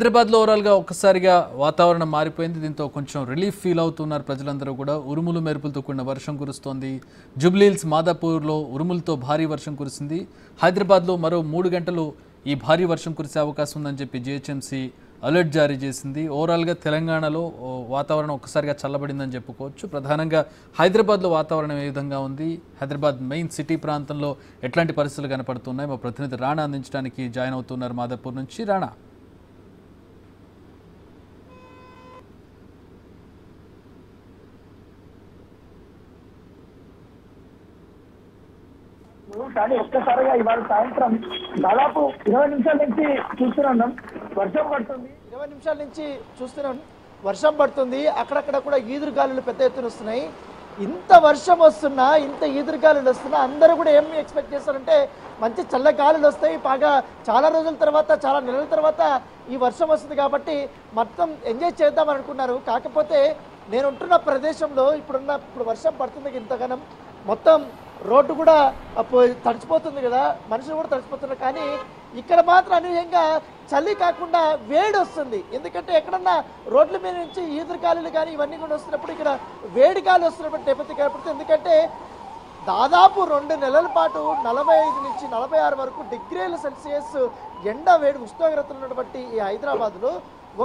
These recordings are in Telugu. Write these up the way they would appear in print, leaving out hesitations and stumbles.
హైదరాబాద్లో ఓవరాల్గా ఒక్కసారిగా వాతావరణం మారిపోయింది. దీంతో కొంచెం రిలీఫ్ ఫీల్ అవుతున్నారు ప్రజలందరూ కూడా. ఉరుములు మెరుపులతో కూడిన వర్షం కురుస్తోంది. జూబ్లీహిల్స్ మాదాపూర్లో ఉరుములతో భారీ వర్షం కురిసింది. హైదరాబాద్లో మరో 3 గంటలు ఈ భారీ వర్షం కురిసే అవకాశం ఉందని చెప్పి జీహెచ్ఎంసీ అలర్ట్ జారీ చేసింది. ఓవరాల్గా తెలంగాణలో వాతావరణం ఒక్కసారిగా చల్లబడిందని చెప్పుకోవచ్చు. ప్రధానంగా హైదరాబాద్లో వాతావరణం ఏ విధంగా ఉంది, హైదరాబాద్ మెయిన్ సిటీ ప్రాంతంలో ఎట్లాంటి పరిస్థితులు కనపడుతున్నాయి, మా ప్రతినిధి రాణా అందించడానికి జాయిన్ అవుతున్నారు మాదాపూర్ నుంచి. రాణా, కానీ ఒక్కసారిగా ఇవాళ సాయంత్రం దాదాపు 20 నిమిషాల నుంచి చూస్తున్నాం వర్షం పడుతుంది. 20 నిమిషాల నుంచి చూస్తున్నాం వర్షం పడుతుంది. అక్కడక్కడ కూడా ఈదురు గాలులు పెద్ద ఎత్తున వస్తున్నాయి. ఇంత వర్షం వస్తున్నా, ఇంత ఈదురు గాలులు వస్తున్నా అందరూ కూడా ఏం ఎక్స్పెక్ట్ చేస్తారంటే మంచి చల్ల గాలులు వస్తాయి. బాగా చాలా రోజుల తర్వాత, చాలా నెలల తర్వాత ఈ వర్షం వస్తుంది కాబట్టి మొత్తం ఎంజాయ్ చేద్దాం అనుకున్నారు. కాకపోతే నేను ఉంటున్న ప్రదేశంలో ఇప్పుడు వర్షం పడుతుంది ఇంతగానం, మొత్తం రోడ్డు కూడా తడిచిపోతుంది కదా, మనుషులు కూడా తడిచిపోతున్నారు. కానీ ఇక్కడ మాత్రం అనూహ్యంగా చలి కాకుండా వేడి వస్తుంది. ఎందుకంటే ఎక్కడన్నా రోడ్ల మీద నుంచి ఈదురు గాలులు కానీ ఇవన్నీ కూడా వస్తున్నప్పుడు ఇక్కడ వేడి గాలి వస్తున్నప్పుడు నేపథ్యం కనపడుతుంది. ఎందుకంటే దాదాపు 2 నెలల పాటు 45 నుంచి 46 వరకు డిగ్రీల సెల్సియస్ ఎండ వేడి ఉష్ణోగ్రతలు ఉన్నటువంటి ఈ హైదరాబాద్లో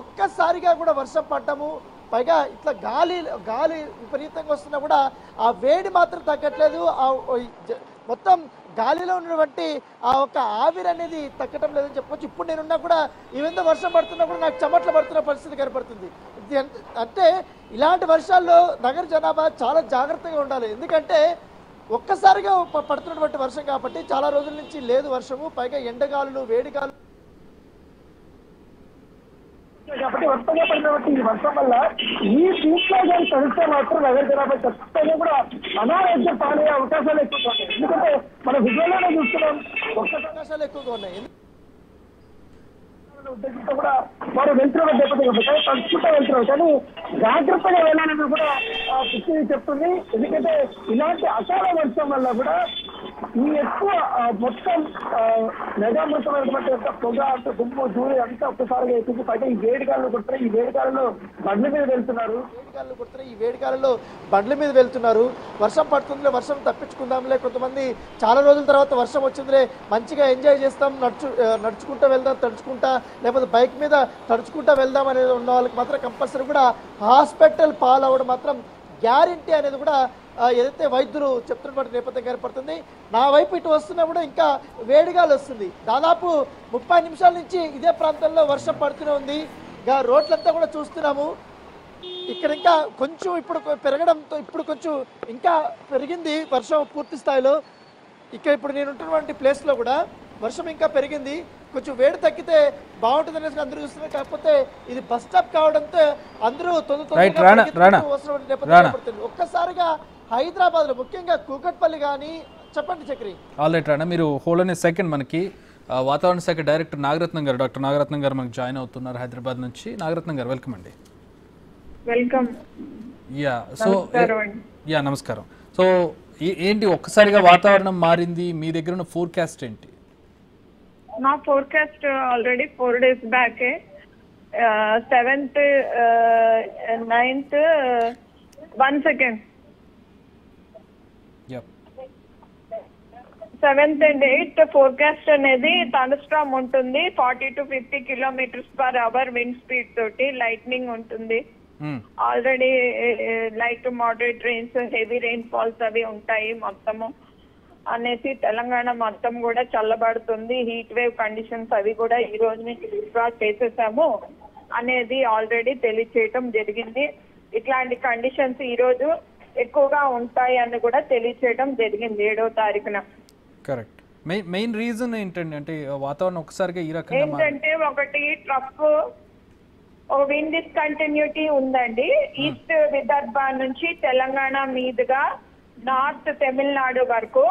ఒక్కసారిగా కూడా వర్షం పడ్డము, పైగా ఇట్లా గాలి విపరీతంగా వస్తున్నా కూడా ఆ వేడి మాత్రం తగ్గట్లేదు. మొత్తం గాలిలో ఉన్నటువంటి ఆ ఒక ఆవిరి అనేది తగ్గటం లేదని చెప్పొచ్చు. ఇప్పుడు నేనున్నా కూడా ఈవెంత వర్షం పడుతున్నా కూడా నాకు చెమట్లు పడుతున్న పరిస్థితి కనపడుతుంది. అంటే ఇలాంటి వర్షాల్లో నగర జనాభా చాలా జాగ్రత్తగా ఉండాలి. ఎందుకంటే ఒక్కసారిగా పడుతున్నటువంటి వర్షం కాబట్టి చాలా రోజుల నుంచి లేదు వర్షము, పైగా ఎండగాలులు వేడిగాలు కాబట్టి వర్షంగా పడినటువంటి ఈ వర్షం వల్ల ఈ సీట్లో కానీ తడిస్తే మాత్రం నగర జనాభా ఖచ్చితంగా కూడా అనారోగ్యం పాలయ్యే అవకాశాలు ఎక్కువ ఉన్నాయి. ఎందుకంటే మనం విజయంలోనే చూస్తున్నాం అవకాశాలు ఎక్కువగా ఉన్నాయి. ఉద్దేశంతో కూడా వారు వెళ్తున్నారు దెబ్బతింటారు, తడుచుకుంటూ వెళ్తున్నారు. కానీ జాగ్రత్తగా వెళ్ళాలని కూడా పిచ్చి చెప్తుంది. ఎందుకంటే ఇలాంటి అకాల వర్షం వల్ల కూడా ఈ ఎక్కువ మొత్తం మెగామృతమైనటువంటి పొగ అంత దుమ్ము ధూళి అంతా ఒక్కసారిగా ఎక్కువ పైగా ఈ వేడిగాలు కొడుతున్నాయి. ఈ వేడిగాలలో బండ్ల మీద వెళ్తున్నారు. ఈ వేడిగాలలో బండ్ల మీద వెళ్తున్నారు. వర్షం పడుతుందిలే, వర్షం తప్పించుకుందాంలే, కొంతమంది చాలా రోజుల తర్వాత వర్షం వచ్చిందిలే మంచిగా ఎంజాయ్ చేస్తాం, నడుచుకుంటూ వెళ్దాం, తడుచుకుంటా లేకపోతే బైక్ మీద తడుచుకుంటా వెళ్దాం అనేది ఉన్న వాళ్ళకి మాత్రం కంపల్సరీ కూడా హాస్పిటల్ పాలవడం మాత్రం గ్యారంటీ అనేది కూడా ఏదైతే వైద్యులు చెప్తున్నటువంటి నేపథ్యం ఏర్పడుతుంది. నా వైపు ఇటు వస్తున్నా కూడా ఇంకా వేడిగాలు వస్తుంది. దాదాపు 30 నిమిషాల నుంచి ఇదే ప్రాంతంలో వర్షం పడుతూనే ఉంది. ఇంకా రోడ్లంతా కూడా చూస్తున్నాము. ఇక్కడ ఇంకా కొంచెం ఇప్పుడు పెరగడంతో ఇప్పుడు కొంచెం ఇంకా పెరిగింది వర్షం పూర్తి స్థాయిలో. ఇప్పుడు నేను ఉంటున్నటువంటి ప్లేస్లో కూడా వర్షం ఇంకా పెరిగింది. కొంచెం వేడి తగ్గితే బాగుంటుంది అనేసి అందరూ చూస్తున్నారు. కాకపోతే ఇది బస్ స్టాప్ కావడంతో అందరూ ఒక్కసారిగా హైదరాబాద్ లో ముఖ్యంగా కూకట్పల్లి కానీ చెప్పండి చక్రి. ఆల్రైట్ రాణా, మీరు హోల్డ్ అనే సెకండ్ మనకి వాతావరణ శాఖ డైరెక్టర్ నాగరత్నం గారు, డాక్టర్ నాగరత్నం గారు మనకి జాయిన్ అవుతున్నారు హైదరాబాద్ నుంచి. నాగరత్నం గారు వెల్కమ్ అండి. వెల్కమ్. నమస్కారం. సో ఏంటి ఒక్కసారిగా వాతావరణం మారింది, మీ దగ్గర ఉన్న ఫోర్కాస్ట్ ఏంటి? నా ఫోర్కాస్ట్ ఆల్రెడీ 4 days బ్యాకే 7th 9th 1 second 7th and 8th forecast అనేది థండర్స్టార్మ్ ఉంటుంది. 40 to 50 km/h విండ్ స్పీడ్ తోటి లైట్నింగ్ ఉంటుంది. Already light moderate rains, heavy rain falls అవి ఉంటాయి మొత్తము అనేసి తెలంగాణ మొత్తం కూడా చల్లబడుతుంది. హీట్ వేవ్ కండిషన్స్ అవి కూడా ఈ రోజు నుంచి విత్డ్రా చేసేసాము అనేది ఆల్రెడీ తెలియచేయటం జరిగింది. ఇట్లాంటి కండిషన్స్ ఈ రోజు ఎక్కువగా ఉంటాయి అని కూడా తెలియచేయడం జరిగింది 7వ తారీఖున. కరెక్ట్. మెయిన్ రీజన్ ఏంటండి, అంటే వాతావరణం ఒకసారిగా ఈ రకంగా ఏంటంటే ఒకటి ట్రఫ్ విండ్ డిస్కంటిన్యూటీ ఉందండి. ఈస్ట్ విదర్భ నుంచి తెలంగాణ మీదుగా నార్త్ తమిళనాడు వరకు.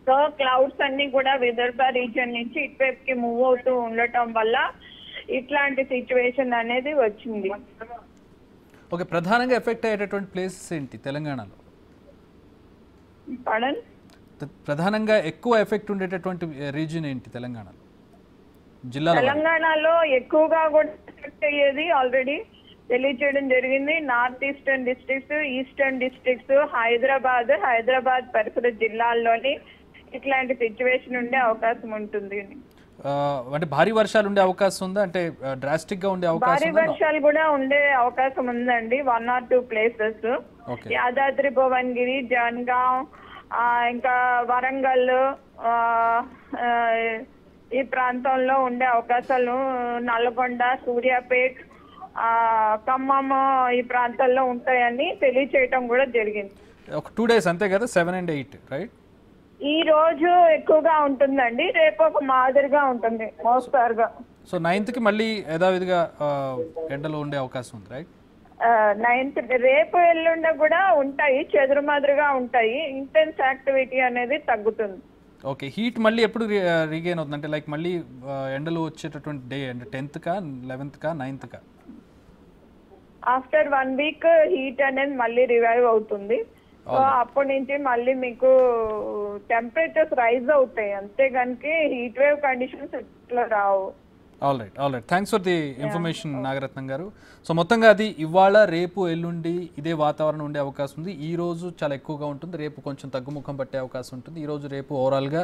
సో క్లౌడ్స్ అన్ని కూడా విదర్భ రీజియన్ నుంచి ఇటువైపుకి మూవ్ అవుతూ ఉండటం వల్ల ఇట్లాంటి సిచ్యువేషన్ అనేది వచ్చింది. ఓకే, ప్రధానంగా ఎఫెక్ట్ అయ్యేటటువంటి ప్లేసెస్ ఏంటి తెలంగాణలో? పడన్ ప్రధానంగా ఎక్కువ ఎఫెక్ట్ ఉండేటటువంటి రీజియన్ ఏంటి తెలంగాణలో? జిల్లాల తెలంగాణలో ఎక్కువగా కూడా ఎఫెక్ట్ అయ్యేది ఆల్రెడీ తెలియచేయడం జరిగింది. North eastern districts, eastern districts, Hyderabad పరిసర జిల్లాల్లోని ఇట్లాంటి సిచ్యువేషన్ ఉండే అవకాశం ఉంటుంది. అంటే భారీ వర్షాలు ఉండే అవకాశం ఉందా? అంటే డ్రాస్టిక్ గా ఉండే అవకాశం భారీ వర్షాలు కూడా ఉండే అవకాశం ఉందండి. 1 or 2 ప్లేసెస్, యాదాద్రి భువనగిరి, జనగాం, ఇంకా వరంగల్ ఈ ప్రాంతంలో ఉండే అవకాశాలు, నల్గొండ, సూర్యాపేట్, ఖమ్మం ఈ ప్రాంతాల్లో ఉంటాయని తెలియచేయటం కూడా జరిగింది. ఒక 2 days అంతే కదా, 7 and 8, రైట్? ఈ రోజు ఎక్కువగా ఉంటుందండి, రేపు ఒక మాదిరిగా ఉంటుంది మోస్తారుగా. సో 9th కి మళ్ళీ యథావిధిగా ఎండలు ఉండే అవకాశం ఉంది, రైట్? 9th రేపు ఎల్లుండ కూడా ఉంటాయి, చెదురుమాదిరిగా ఉంటాయి. ఇంటెన్స్ యాక్టివిటీ అనేది తగ్గుతుంది. ఓకే, హీట్ మళ్ళీ ఎప్పుడు రీగైన్ అవుతుంది? అంటే లైక్ మళ్ళీ ఎండలు వచ్చేటటువంటి డే అంటే 10th కా, 11th కా, 9th కా? ఆఫ్టర్ 1 week హీట్ అనేది మళ్ళీ రివైవ్ అవుతుంది. సో అప్పటి నుంచి మళ్ళీ మీకు టెంపరేచర్స్ రైజ్ అవుతాయి, అంతేగానికి హీట్ వేవ్ కండిషన్స్ ఇట్లా రావు. All right, thanks for the information Nagaratnam garu. So మొత్తంగా అది ఇవాళ, రేపు, ఎల్లుండి ఇదే వాతావరణం ఉండే అవకాశం ఉంది. ఈ రోజు చాలా ఎక్కువగా ఉంటుంది, రేపు కొంచెం తగ్గుముఖం పట్టే అవకాశం ఉంటుంది. ఈ రోజు రేపు ఓవరాల్గా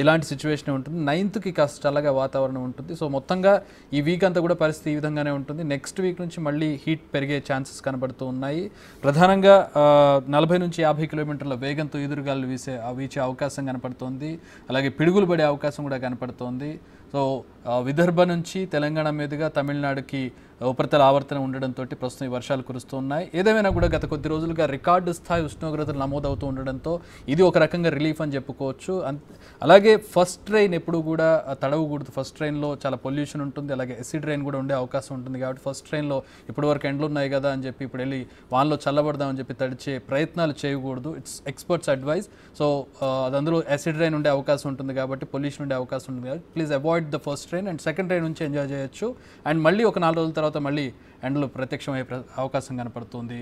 ఇలాంటి సిచ్యువేషన్ ఉంటుంది. 9th కి కాస్త చల్లగా వాతావరణం ఉంటుంది. సో మొత్తంగా ఈ వీక్ అంతా కూడా పరిస్థితి ఈ విధంగానే ఉంటుంది. నెక్స్ట్ వీక్ నుంచి మళ్ళీ హీట్ పెరిగే ఛాన్సెస్ కనబడుతూ ఉన్నాయి. ప్రధానంగా 40 నుంచి 50 కిలోమీటర్ల వేగంతో ఎదురుగాలు వీచే అవకాశం కనపడుతోంది. అలాగే పిడుగులు పడే అవకాశం కూడా కనపడుతోంది. సో విదర్భ నుంచి తెలంగాణ మీదుగా తమిళనాడుకి ఉపరితల ఆవర్తనం ఉండడంతో ప్రస్తుతం ఈ వర్షాలు కురుస్తున్నాయి. ఏదేమైనా కూడా గత కొద్ది రోజులుగా రికార్డు స్థాయి ఉష్ణోగ్రతలు నమోదవుతూ ఉండడంతో ఇది ఒక రకంగా రిలీఫ్ అని చెప్పుకోవచ్చు. అలాగే ఫస్ట్ ట్రైన్ ఎప్పుడు కూడా తడవకూడదు. ఫస్ట్ ట్రైన్లో చాలా పొల్యూషన్ ఉంటుంది, అలాగే ఎసిడ్ రైన్ కూడా ఉండే అవకాశం ఉంటుంది. కాబట్టి ఫస్ట్ ట్రైన్లో ఇప్పటి వరకు ఎండలు ఉన్నాయి కదా అని చెప్పి ఇప్పుడు వెళ్ళి వాన్లో చల్లబడదామని చెప్పి తడిచే ప్రయత్నాలు చేయకూడదు. It's experts advice. సో అందులో ఎసిడ్ రైన్ ఉండే అవకాశం ఉంటుంది కాబట్టి, పొల్యూషన్ ఉండే అవకాశం ఉంటుంది కాబట్టి please avoid the first train and second train నుంచి ఎంజాయ్ చేయొచ్చు. అండ్ మళ్ళీ ఒక 4 రోజుల తర్వాత మళ్ళీ ఎండలు ప్రత్యక్షమయ్యే అవకాశం కనపడుతుంది.